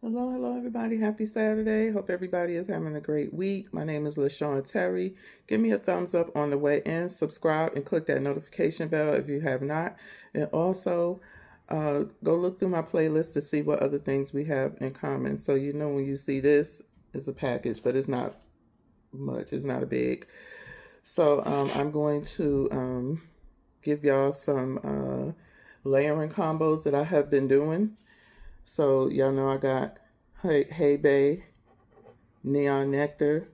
Hello, everybody. Happy Saturday. Hope everybody is having a great week. My name is Lashawnterry. Give me a thumbs up on the way in, subscribe, and click that notification bell if you have not. And also, go look through my playlist to see what other things we have in common. So you know when you see this, it's a package, but it's not much. It's not a big. So I'm going to give y'all some layering combos that I have been doing. So y'all know I got Hey Bay, Neon Nectar,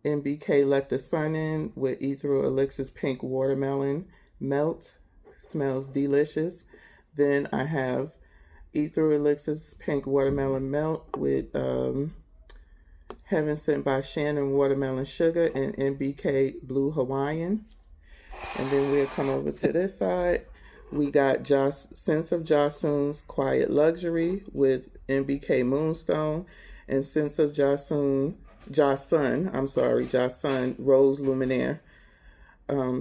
MBK Let the Sun In with Ethereal Elixirs Pink Watermelon Melt. Smells delicious. Then I have Ethereal Elixirs Pink Watermelon Melt with Heaven Sent by Shannon Watermelon Sugar and MBK Blue Hawaiian. And then we'll come over to this side. We got Sense of Josoon's Quiet Luxury with MBK Moonstone and Sense of Josoon Rose Luminaire.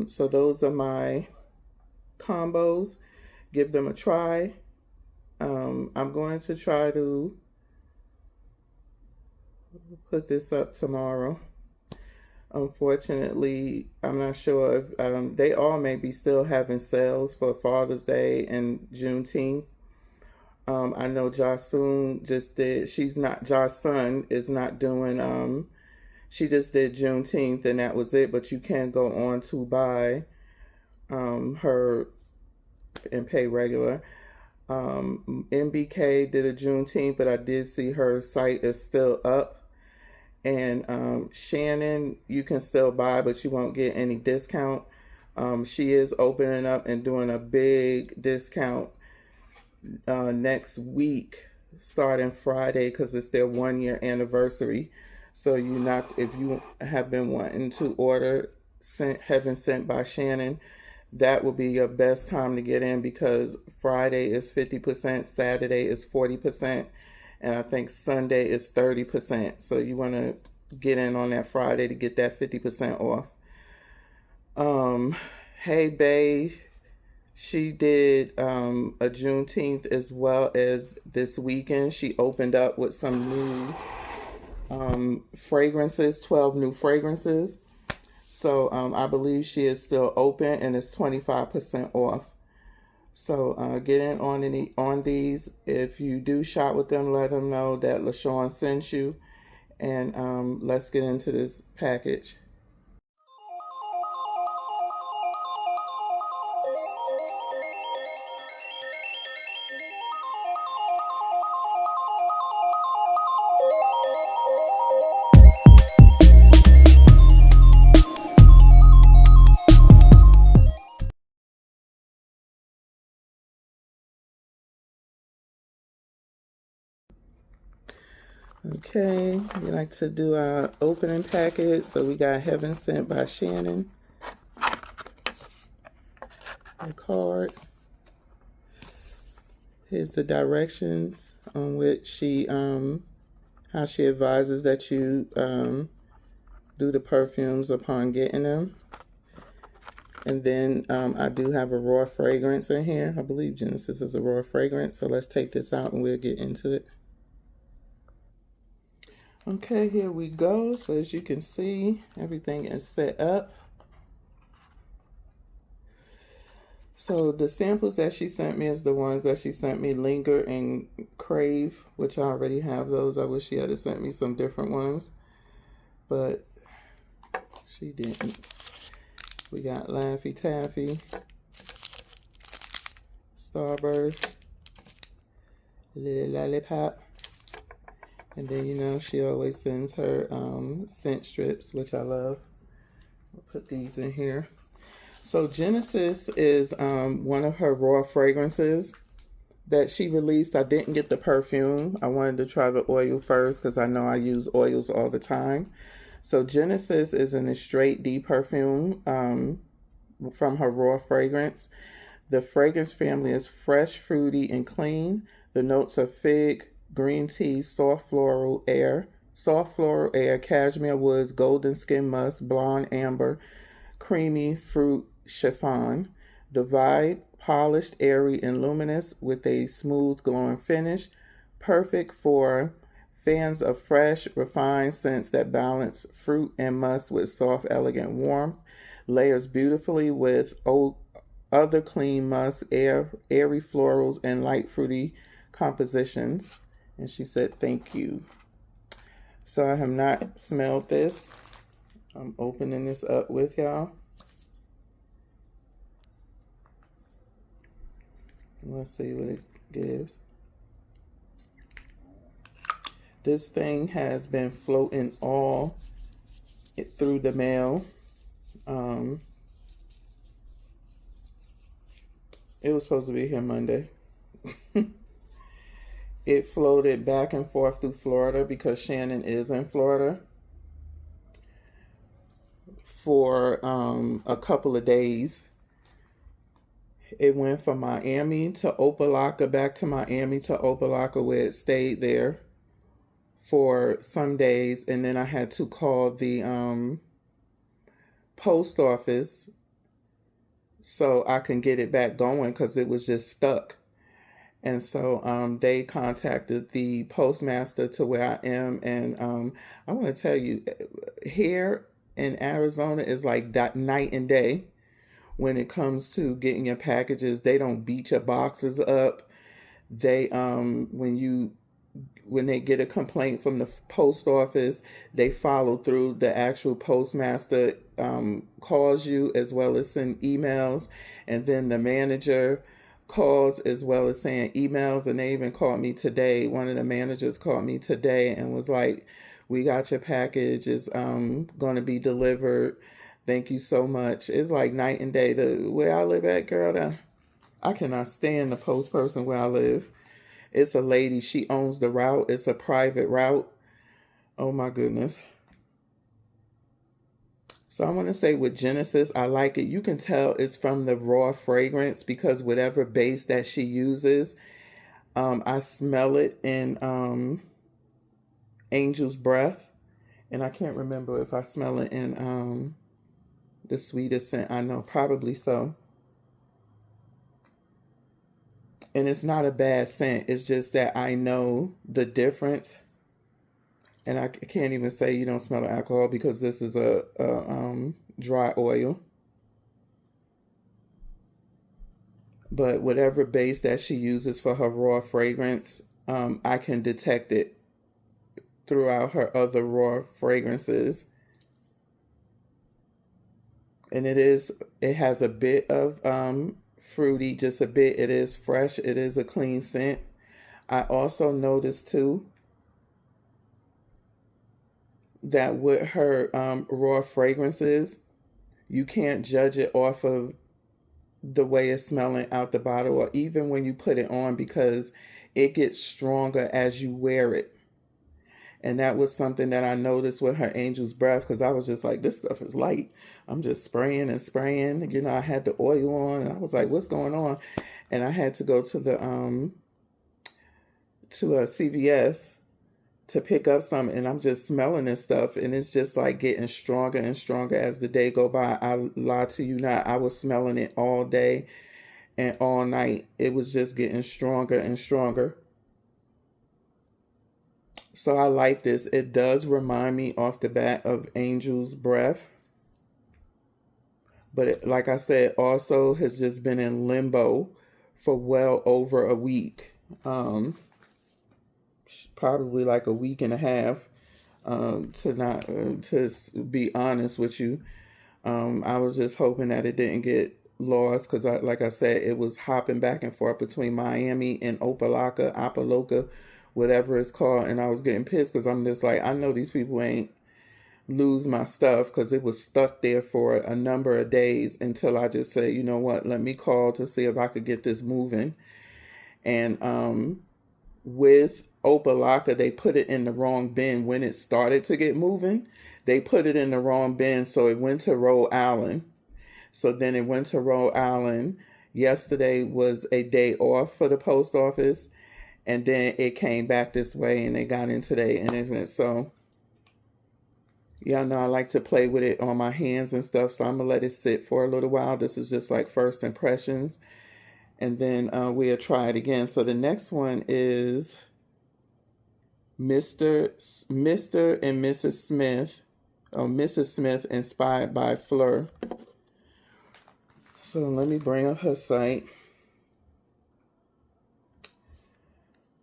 So those are my combos. Give them a try. I'm going to try to put this up tomorrow. Unfortunately, I'm not sure if they all may be still having sales for Father's Day and Juneteenth. I know Josoon just did. Josun is not doing. She just did Juneteenth and that was it. But you can go on to buy her and pay regular. MBK did a Juneteenth, but I did see her site is still up. And Shannon, you can still buy, but you won't get any discount. She is opening up and doing a big discount next week, starting Friday, because it's their 1 year anniversary. So if you have been wanting to order Heaven Sent by Shannon, that will be your best time to get in because Friday is 50%, Saturday is 40%. And I think Sunday is 30%. So you want to get in on that Friday to get that 50% off. Hey Bay, she did a Juneteenth as well as this weekend. She opened up with some new fragrances, 12 new fragrances. So I believe she is still open and it's 25% off. So get in on these. If you do shop with them, let them know that LaShawn sent you. And let's get into this package. Okay, we like to do our opening package. So we got Heaven Sent by Shannon. A card. Here's the directions on which how she advises that you do the perfumes upon getting them. And then I do have a raw fragrance in here. I believe Genesis is a raw fragrance. So let's take this out and we'll get into it. Okay, here we go. So as you can see, everything is set up. So the samples that she sent me is the ones that she sent me, Linger and Crave, which I already have those. I wish she had sent me some different ones, but she didn't. We got Laffy Taffy, Starburst, Little Lollipop, and then she always sends her scent strips, which I love. I'll put these in here. So Genesis is one of her raw fragrances that she released. I didn't get the perfume. I wanted to try the oil first because I know I use oils all the time. So Genesis is in a straight D perfume from her raw fragrance. The fragrance family is fresh, fruity, and clean. The notes are fig, green tea, soft floral air, cashmere woods, golden skin musk, blonde amber, creamy fruit chiffon. The vibe, polished, airy, and luminous with a smooth glowing finish. perfect for fans of fresh, refined scents that balance fruit and musk with soft, elegant warmth. Layers beautifully with other clean musk, airy florals, and light fruity compositions. And she said, thank you. So I have not smelled this. I'm opening this up with y'all. Let's see what it gives. This thing has been floating all through the mail. It was supposed to be here Monday. It floated back and forth through Florida because Shannon is in Florida for a couple of days. It went from Miami to Opa-locka, back to Miami to Opa-locka, where it stayed there for some days, and then I had to call the post office so I can get it back going because it was just stuck. And so they contacted the postmaster to where I am, and I want to tell you, here in Arizona is like night and day when it comes to getting your packages. They don't beat your boxes up. They when they get a complaint from the post office, they follow through. The actual postmaster calls you as well as send emails, and then the manager calls as well as saying emails. And they even called me today. One of the managers called me today and was like, we got your package. It's going to be delivered. Thank you so much. It's like night and day. Where I live at, girl, I cannot stand the post person where I live. It's a lady. She owns the route. It's a private route. Oh my goodness. So I want to say with Genesis, I like it. You can tell it's from the raw fragrance because whatever base that she uses, I smell it in Angel's Breath. And I can't remember if I smell it in the sweetest scent. I know, probably so. And it's not a bad scent. It's just that I know the difference. And I can't even say you don't smell the alcohol because this is a dry oil. But whatever base that she uses for her raw fragrance, I can detect it throughout her other raw fragrances. And it has a bit of fruity, just a bit. It is fresh. It is a clean scent. I also noticed too that with her raw fragrances, you can't judge it off of the way it's smelling out the bottle or even when you put it on because it gets stronger as you wear it. And that was something that I noticed with her Angel's Breath because I was just like, this stuff is light. I'm just spraying and spraying. You know, I had the oil on and I was like, what's going on? And I had to go to the to a CVS to pick up some, and I'm just smelling this stuff, and it's just like getting stronger and stronger as the day go by. I lie to you not, I was smelling it all day and all night. It was just getting stronger and stronger. So I like this. It does remind me off the bat of Angel's Breath. But like I said, also has just been in limbo for well over a week. Probably like a week and a half. To be honest with you, I was just hoping that it didn't get lost because, like I said, it was hopping back and forth between Miami and Opa-locka, whatever it's called, and I was getting pissed because I'm just like, I know these people ain't lose my stuff because it was stuck there for a number of days until I just said, you know what, let me call to see if I could get this moving. And with Opa-locka, they put it in the wrong bin when it started to get moving. They put it in the wrong bin, so it went to Rhode Island. So then it went to Rhode Island. Yesterday was a day off for the post office, and then it came back this way, and they got in today, and it went so. Y'all know I like to play with it on my hands and stuff, so I'm going to let it sit for a little while. This is just like first impressions, and then we'll try it again. So the next one is Mr. and Mrs. Smith. Oh, Mrs. Smith inspired by Fleur. So let me bring up her site.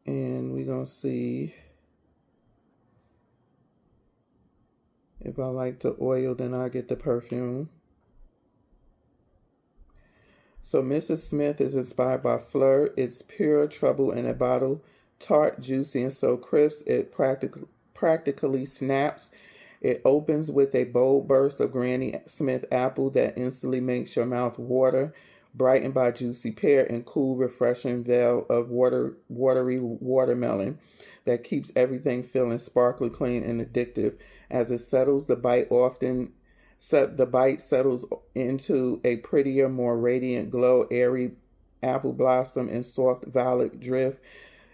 And we're going to see if I like the oil, then I'll get the perfume. So Mrs. Smith is inspired by Fleur. It's pure trouble in a bottle. Tart, juicy, and so crisp, it practically snaps. It opens with a bold burst of Granny Smith apple that instantly makes your mouth water, brightened by juicy pear and cool, refreshing veil of watery watermelon that keeps everything feeling sparkly clean and addictive. As it settles, the bite settles into a prettier, more radiant glow, airy apple blossom and soft violet drift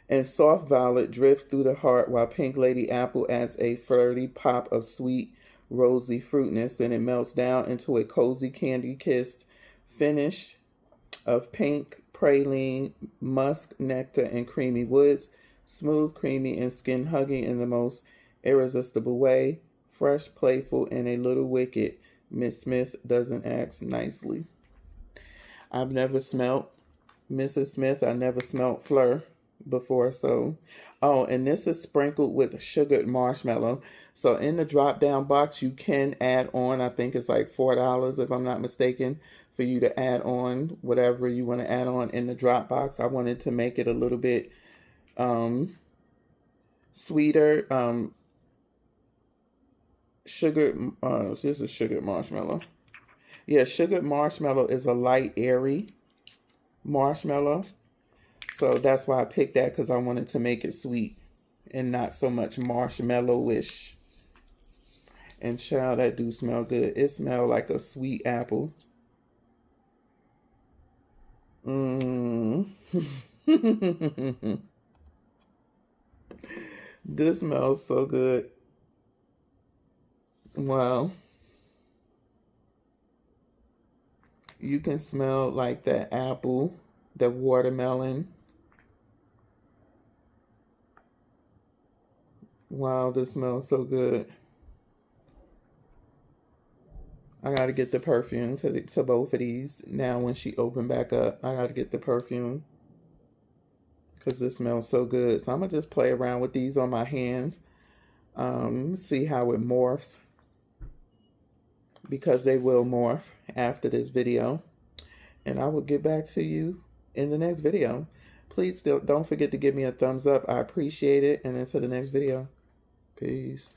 through the heart, while Pink Lady Apple adds a flirty pop of sweet, rosy fruitness. Then it melts down into a cozy, candy-kissed finish of pink, praline, musk, nectar, and creamy woods. Smooth, creamy, and skin-hugging in the most irresistible way. Fresh, playful, and a little wicked. Miss Smith doesn't act nicely. I've never smelt Mrs. Smith. I never smelt Fleur before. So, oh, and this is sprinkled with sugared marshmallow. So in the drop down box, you can add on, I think it's like $4 if I'm not mistaken, for you to add on whatever you want to add on in the drop box. I wanted to make it a little bit sweeter. This is sugared marshmallow. Yeah, sugared marshmallow is a light, airy marshmallow. So that's why I picked that, because I wanted to make it sweet and not so much marshmallow-ish. And child, that do smell good. It smells like a sweet apple. This smells so good. Wow. You can smell like the apple, the watermelon. Wow, this smells so good. I gotta get the perfume to both of these. Now when she open back up, I gotta get the perfume, because this smells so good. So I'm gonna just play around with these on my hands. See how it morphs, because they will morph after this video. And I will get back to you in the next video. Please don't forget to give me a thumbs up. I appreciate it. And until the next video. Peace.